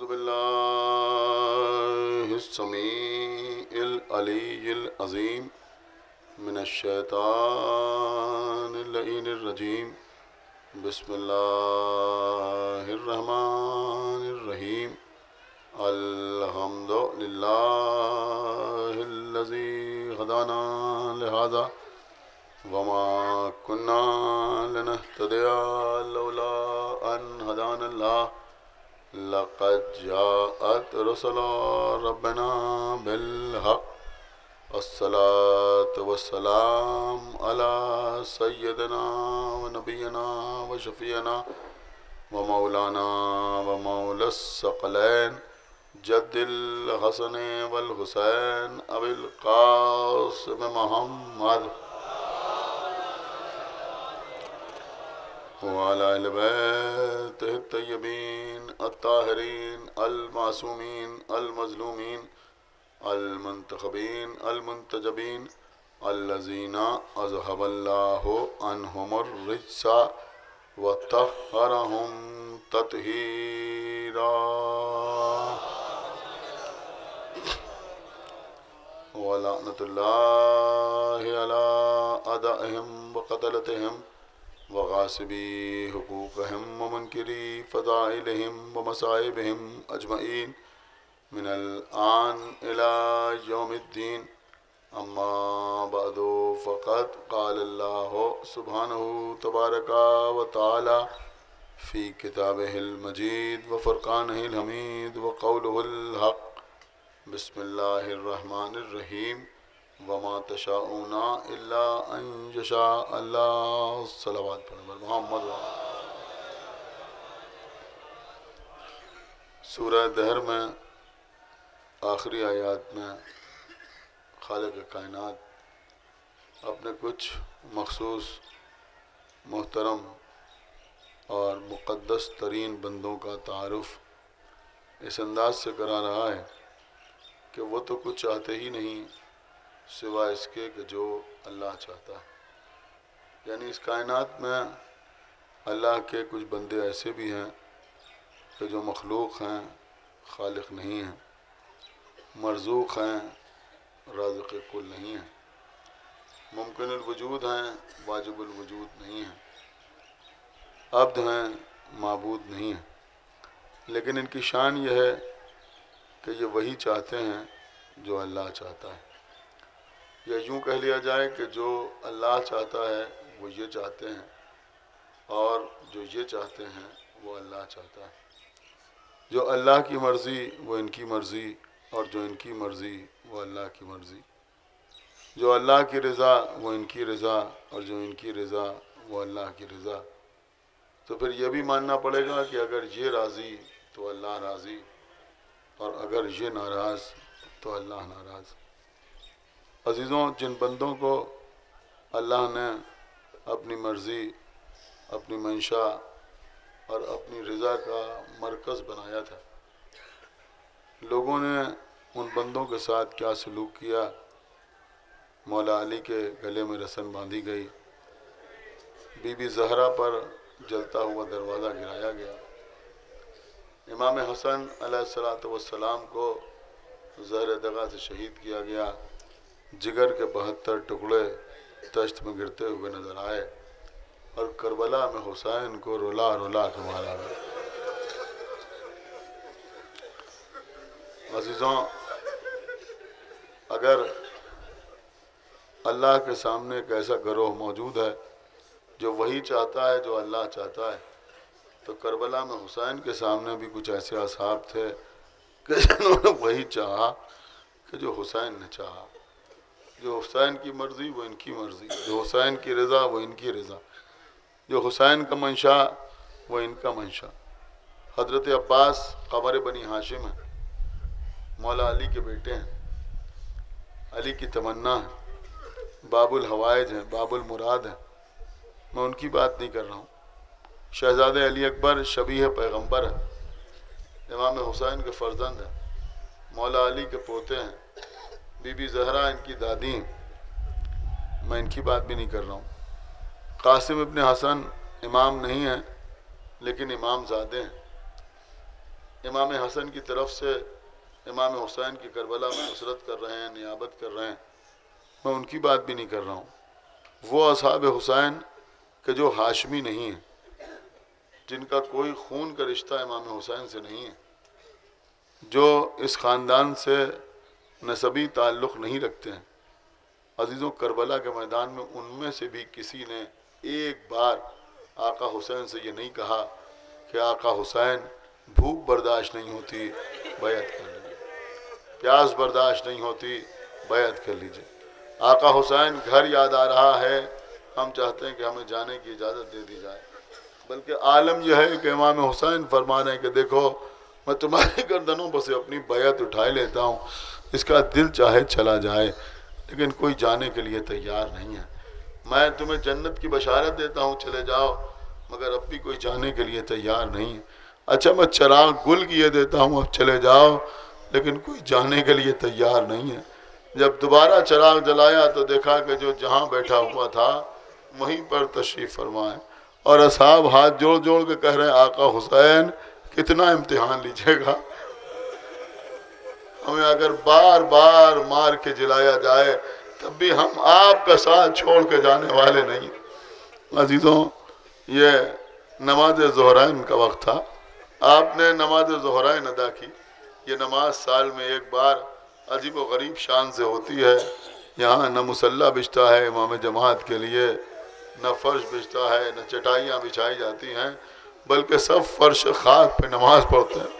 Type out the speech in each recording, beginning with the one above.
أعوذ بالله السميع العلي العظيم من الشيطان اللعين الرجيم بسم الله الرحمن الرحيم الحمد لله الذي هدانا لهذا وما كنا لنهتدي لولا أن هدانا الله لقد جاءت رسل ربنا بالحق الصلاة والسلام على سيدنا ونبينا وشفينا ومولانا ومولى الثقلين جد الحسن والحسين أبي القاسم محمد وعلى أهل بيته الطيبين الطاهرين المعصومين المظلومين المنتخبين المنتجبين الذين أذهب الله عنهم الرجس وطهرهم تطهيرا ولعنة الله على أعدائهم وقتلتهم وغاصبي حقوقهم ومنكري فضائلهم ومصائبهم أجمعين من الآن إلى يوم الدين أما بعد فقد قال الله سبحانه تبارك وتعالى في كتابه المجيد وفرقانه الحميد وقوله الحق بسم الله الرحمن الرحيم وما تشاءون الا ان يشاء الله صلوات پر محمد سورہ دہر میں آخری آیات میں خالق کائنات اپنے کچھ مخصوص محترم اور مقدس ترین بندوں کا تعارف اس انداز سے کرا رہا ہے کہ وہ تو کچھ چاہتے ہی نہیں سوائے اس کے کہ جو اللہ چاہتا ہے. یعنی اس کائنات میں اللہ کے کچھ بندے ایسے بھی ہیں کہ جو مخلوق ہیں خالق نہیں ہیں، مرزوق ہیں رازق کل نہیں ہیں، ممکن الوجود ہیں واجب الوجود نہیں ہیں، عبد ہیں معبود نہیں ہیں. لیکن ان کی شان یہ ہے کہ یہ وہی چاہتے ہیں جو اللہ چاہتا ہے. یا یوں کہہ لیا جائے کہ جو اللہ چاہتا ہے وہ یہ چاہتے ہیں، اور جو یہ چاہتے ہیں وہ اللہ چاہتا ہے. جو اللہ کی مرضی وہ ان کی مرضی، اور جو ان کی مرضی وہ اللہ کی مرضی. جو اللہ کی رضا وہ ان کی رضا، اور جو ان کی رضا وہ اللہ کی رضا. تو پھر یہ بھی ماننا پڑے گا کہ اگر یہ راضی تو اللہ راضی، اور اگر یہ ناراض تو اللہ ناراض. عزیزوں، جن بندوں کو اللہ نے اپنی مرضی، اپنی منشا اور اپنی رضا کا مرکز بنایا تھا، لوگوں نے ان بندوں کے ساتھ کیا سلوک کیا. مولا علی کے گلے میں رسن باندھی گئی، بی بی زہرا پر جلتا ہوا دروازہ گرایا گیا، امام حسن علیہ السلام کو زہر دغا سے شہید کیا گیا، جگر کے 72 ٹکڑے تشت میں گرتے ہوئے نظر آئے، اور کربلا میں حسین کو رلا رلا کے مارا گیا. عزیزوں، اگر اللہ کے سامنے ایک ایسا گروہ موجود ہے جو وہی چاہتا ہے جو اللہ چاہتا ہے، تو کربلا میں حسین کے سامنے بھی کچھ ایسے اصحاب تھے کہ جنہوں نے وہی چاہا کہ جو حسین نے چاہا. جو حسین کی مرضی وہ ان کی مرضی، جو حسین کی رضا وہ ان کی رضا، جو حسین کا منشا وہ ان کا منشا. حضرت عباس قمر بنی ہاشم ہیں، مولا علی کے بیٹے ہیں، علی کی تمنا ہے، باب الحوائج ہیں، باب المراد ہیں. میں ان کی بات نہیں کر رہا ہوں. شہزادے علی اکبر شبیہ پیغمبر ہیں، امام حسین کے فرزند ہیں، مولا علی کے پوتے ہیں، بی بی زہرا ان کی دادی ہیں. میں ان کی بات بھی نہیں کر رہا ہوں. قاسم ابن حسن امام نہیں ہیں لیکن امام زادے ہیں. امام حسن کی طرف سے امام حسین کی کربلا میں نصرت کر رہے ہیں، نیابت کر رہے ہیں، میں ان کی بات بھی نہیں کر رہا ہوں۔ وہ اصحاب حسین کہ جو ہاشمی نہیں ہیں، جن کا کوئی خون کا رشتہ امام حسین سے نہیں ہے، جو اس خاندان سے نسبی تعلق نہیں رکھتے ہیں۔ عزیزوں، کربلا کے میدان میں ان میں سے بھی کسی نے ایک بار آقا حسین سے یہ نہیں کہا کہ آقا حسین بھوک برداشت نہیں ہوتی، بیعت کر لیجیے، پیاس برداشت نہیں ہوتی، بیعت کر لیجیے، آقا حسین گھر یاد آ رہا ہے، ہم چاہتے ہیں کہ ہمیں جانے کی اجازت دے دی جائے۔ بلکہ عالم یہ ہے کہ امام حسین فرما رہے ہیں کہ دیکھو میں تمہاری گردنوں پر سے اپنی بیعت اٹھائے لیتا ہوں، اس کا دل چاہے چلا جائے، لیکن کوئی جانے کے لیے تیار نہیں ہے۔ میں تمہیں جنت کی بشارت دیتا ہوں، چلے جاؤ، مگر اب بھی کوئی جانے کے لیے تیار نہیں ہے۔ اچھا میں چراغ گل کیے دیتا ہوں، اب چلے جاؤ، لیکن کوئی جانے کے لیے تیار نہیں ہے۔ جب دوبارہ چراغ جلایا تو دیکھا کہ جو جہاں بیٹھا ہوا تھا وہیں پر تشریف فرما ہے، اور اصحاب ہاتھ جوڑ جوڑ کے کہہ رہے ہیں آقا حسین کتنا امتحان لیجیے گا، ہمیں اگر بار بار مار کے جلایا جائے تب بھی ہم آپ کا ساتھ چھوڑ کے جانے والے نہیں۔ عزیزوں، یہ نماز ظہرین کا وقت تھا، آپ نے نماز ظہرین ادا کی۔ یہ نماز سال میں ایک بار عجیب و غریب شان سے ہوتی ہے۔ یہاں نہ مصلی بچتا ہے امام جماعت کے لیے، نہ فرش بچتا ہے، نہ چٹائیاں بچھائی جاتی ہیں، بلکہ سب فرش خاک پہ نماز پڑھتے ہیں۔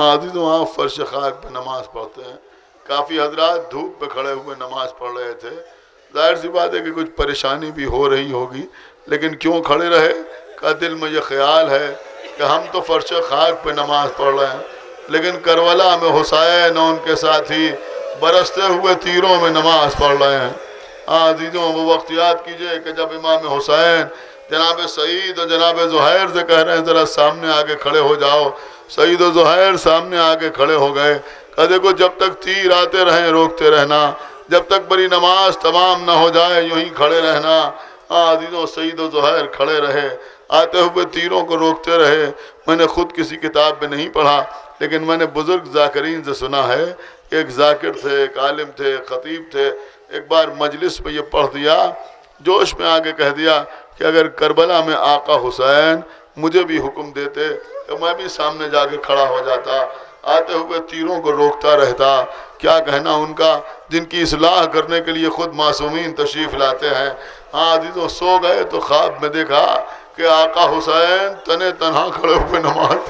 عزیزوں، آپ فرش خاک پہ نماز پڑھتے ہیں۔ کافی حضرات دھوپ پہ کھڑے ہوئے نماز پڑھ رہے تھے، ظاہر سی بات ہے کہ کچھ پریشانی بھی ہو رہی ہوگی، لیکن کیوں کھڑے رہے؟ کہ دل میں یہ خیال ہے کہ ہم تو فرش خاک پہ نماز پڑھ رہے ہیں، لیکن کربلا میں حسین اور ان کے ساتھی برستے ہوئے تیروں میں نماز پڑھ رہے ہیں۔ عزیزوں، وہ وقت یاد کیجئے کہ جب امام حسین جناب سعید اور جناب زہیر سے کہہ رہے ہیں ذرا سامنے آگے کھڑے ہو جاؤ، سعید و زہیر سامنے آگے کھڑے ہو گئے کہ دیکھو جب تک تیر آتے رہیں روکتے رہنا، جب تک بڑی نماز تمام نہ ہو جائے یوں ہی کھڑے رہنا۔ عزیزوں، سعید و زہیر کھڑے رہے، آتے ہوئے تیروں کو روکتے رہے۔ میں نے خود کسی کتاب میں نہیں پڑھا، لیکن میں نے بزرگ ذاکرین سے سنا ہے کہ ایک ذاکر تھے، ایک عالم تھے، خطیب تھے، ایک بار مجلس میں یہ پڑھ دیا، جوش میں آگے کہہ دیا کہ اگر کربلا میں آقا حسین مجھے بھی حکم دیتے تو میں بھی سامنے جا کے کھڑا ہو جاتا، آتے ہوئے تیروں کو روکتا رہتا۔ کیا کہنا ان کا، جن کی اصلاح کرنے کے لیے خود معصومین تشریف لاتے ہیں۔ عزیزوں، سو گئے تو خواب میں دیکھا کہ آقا حسین تنے تنہا کھڑے ہوئے نماز،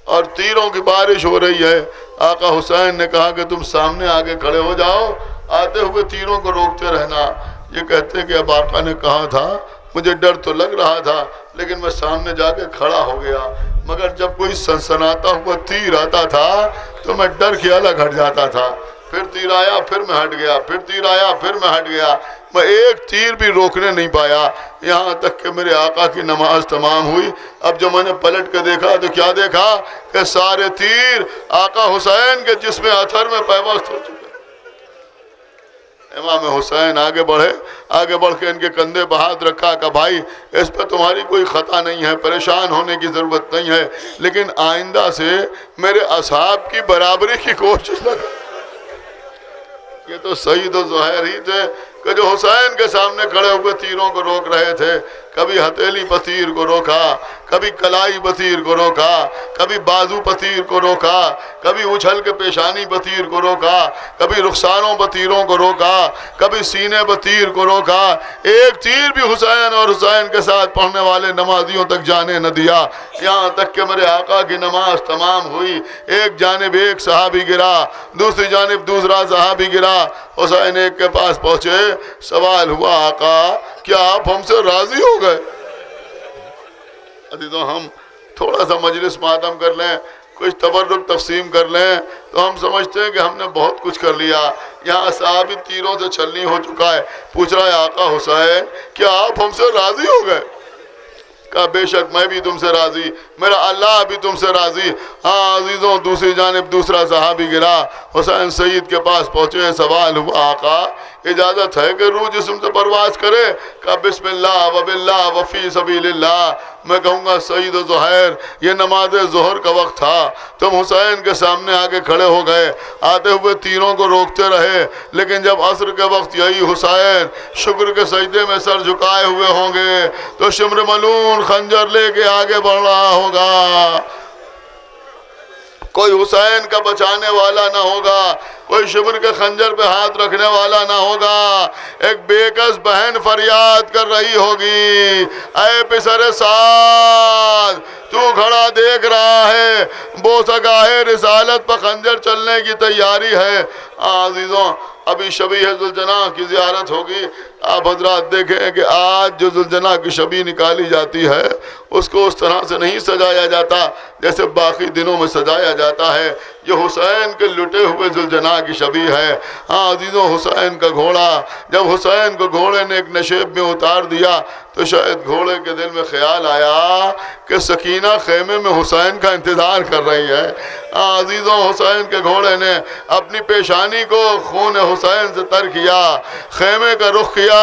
اور تیروں کی بارش ہو رہی ہے۔ آقا حسین نے کہا کہ تم سامنے آگے کھڑے ہو جاؤ، آتے ہوئے تیروں کو روکتے رہنا۔ یہ کہتے ہیں کہ اب آقا نے کہا تھا، مجھے ڈر تو لگ رہا تھا لیکن میں سامنے جا کے کھڑا ہو گیا، مگر جب کوئی سنسناتا ہوا تیر آتا تھا تو میں ڈر کے الگ ہٹ جاتا تھا، پھر تیر آیا پھر میں ہٹ گیا، پھر تیر آیا پھر میں ہٹ گیا، میں ایک تیر بھی روکنے نہیں پایا، یہاں تک کہ میرے آقا کی نماز تمام ہوئی۔ اب جب میں نے پلٹ کے دیکھا تو کیا دیکھا کہ سارے تیر آقا حسین کے جسم اطہر میں پیوست ہو چکے۔ امام حسین آگے بڑھے، آگے بڑھ کے ان کے کندھے پہ ہاتھ رکھا کہ بھائی اس پہ تمہاری کوئی خطا نہیں ہے، پریشان ہونے کی ضرورت نہیں ہے، لیکن آئندہ سے میرے اصحاب کی برابری کی کوشش نہ کرو۔ یہ تو سعید و زہیر ہی تھے کہ جو حسین کے سامنے کھڑے ہوئے تیروں کو روک رہے تھے۔ کبھی ہتھیلی پر تیر کو روکا، کبھی کلائی پر تیر کو روکا، کبھی بازو پر تیر کو روکا، کبھی اچھل کے پیشانی پر تیر کو روکا، کبھی رخساروں پر تیروں کو روکا، کبھی سینے پر تیر کو روکا۔ ایک تیر بھی حسین اور حسین کے ساتھ پڑھنے والے نمازیوں تک جانے نہ دیا، یہاں تک کہ میرے آقا کی نماز تمام ہوئی۔ ایک جانب ایک صحابی گرا، دوسری جانب دوسرا صحابی گرا، حسین ایک کے پاس پہنچے، سوال ہوا آقا کیا آپ ہم سے راضی ہو گئے؟ عزیزوں، ہم تھوڑا سا مجلس ماتم کر لیں، کچھ تبرک تقسیم کر لیں تو ہم سمجھتے ہیں کہ ہم نے بہت کچھ کر لیا۔ یہاں صحابی تیروں سے چھلنی ہو چکا ہے، پوچھ رہا ہے آقا حسین کیا آپ ہم سے راضی ہو گئے؟ کہا بے شک میں بھی تم سے راضی، میرا اللہ بھی تم سے راضی۔ ہاں عزیزوں، دوسری جانب دوسرا صحابی گرا، حسین سعید کے پاس پہنچے، سوال ہوا آقا اجازت ہے کہ روح جسم سے پرواز کرے؟ کہا بسم اللہ و باللہ و فی سبیل اللہ۔ میں کہوں گا سعید و زہیر، یہ نماز ظہر کا وقت تھا، تم حسین کے سامنے آگے کھڑے ہو گئے، آتے ہوئے تیروں کو روکتے رہے، لیکن جب عصر کے وقت یہی حسین شکر کے سجدے میں سر جھکائے ہوئے ہوں گے تو شمر ملون خنجر لے کے آگے بڑھ رہا ہوگا، کوئی حسین کا بچانے والا نہ ہوگا، کوئی شبر کے خنجر پہ ہاتھ رکھنے والا نہ ہوگا۔ ایک بے کس بہن فریاد کر رہی ہوگی، اے پسر سعد تو کھڑا دیکھ رہا ہے، بوسگاہ رسالت پر خنجر چلنے کی تیاری ہے۔ عزیزوں ابھی شبیہ ذوالجناح کی زیارت ہوگی، آپ حضرات دیکھیں کہ آج جو ذوالجناح کی شبیہ نکالی جاتی ہے اس کو اس طرح سے نہیں سجایا جاتا جیسے باقی دنوں میں سجایا جاتا ہے۔ یہ حسین کے لٹے ہوئے ذوالجناح کی شبیہ ہے۔ ہاں عزیزوں حسین کا گھوڑا، جب حسین کو گھوڑے نے ایک نشیب میں اتار دیا تو شاید گھوڑے کے دل میں خیال آیا کہ سکینہ خیمے میں حسین کا انتظار کر رہی ہے۔ عزیزوں حسین کے گھوڑے نے اپنی پیشانی کو خون حسین سے تر کیا، خیمے کا رخ کیا۔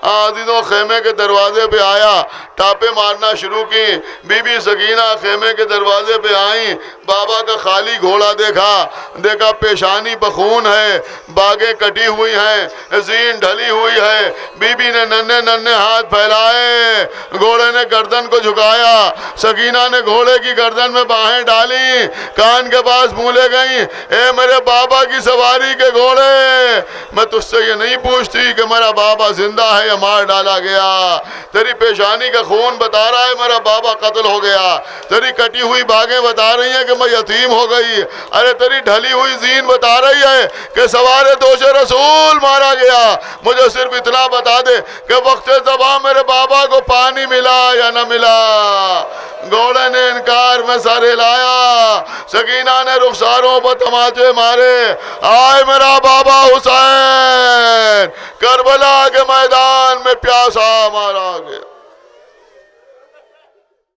عزیزوں خیمے کے دروازے پہ آیا، ٹاپے مارنا شروع کی۔ بی بی سکینہ خیمے کے دروازے پہ آئیں، بابا کا خالی گھوڑا دیکھا پیشانی پہ خون ہے، باگیں کٹی ہوئی ہیں، زین ڈھلی ہوئی ہے۔ بی بی نے ننھے ننھے ہاتھ پھیلائے، گھوڑے نے گردن کو جھکایا، سکینہ نے گھوڑے کی گردن میں باہیں ڈالی، کان کے پاس بھولے گئیں، اے میرے بابا کی سواری کے گھوڑے، میں تجھ سے یہ نہیں پوچھتی کہ میرا بابا زندہ ہے یا مار ڈالا گیا، تیری پیشانی کا خون بتا رہا ہے میرا بابا قتل ہو گیا، تیری کٹی ہوئی باگیں بتا رہی ہیں کہ میں یتیم ہو گئی، ارے تیری ڈھلی ہوئی زین بتا رہی ہے کہ سوار دوش رسول مارا گیا، مجھے صرف اتنا بتا دے کہ وقت زباں میرے بابا کو پانی ملا یا نہ ملا۔ گھوڑے نے انکار میں سر ہلایا، سکینہ نے رخساروں پر تماچے مارے، آئے میرا بابا حسین، کربلا کے میدان میں پیاسا مارا گیا۔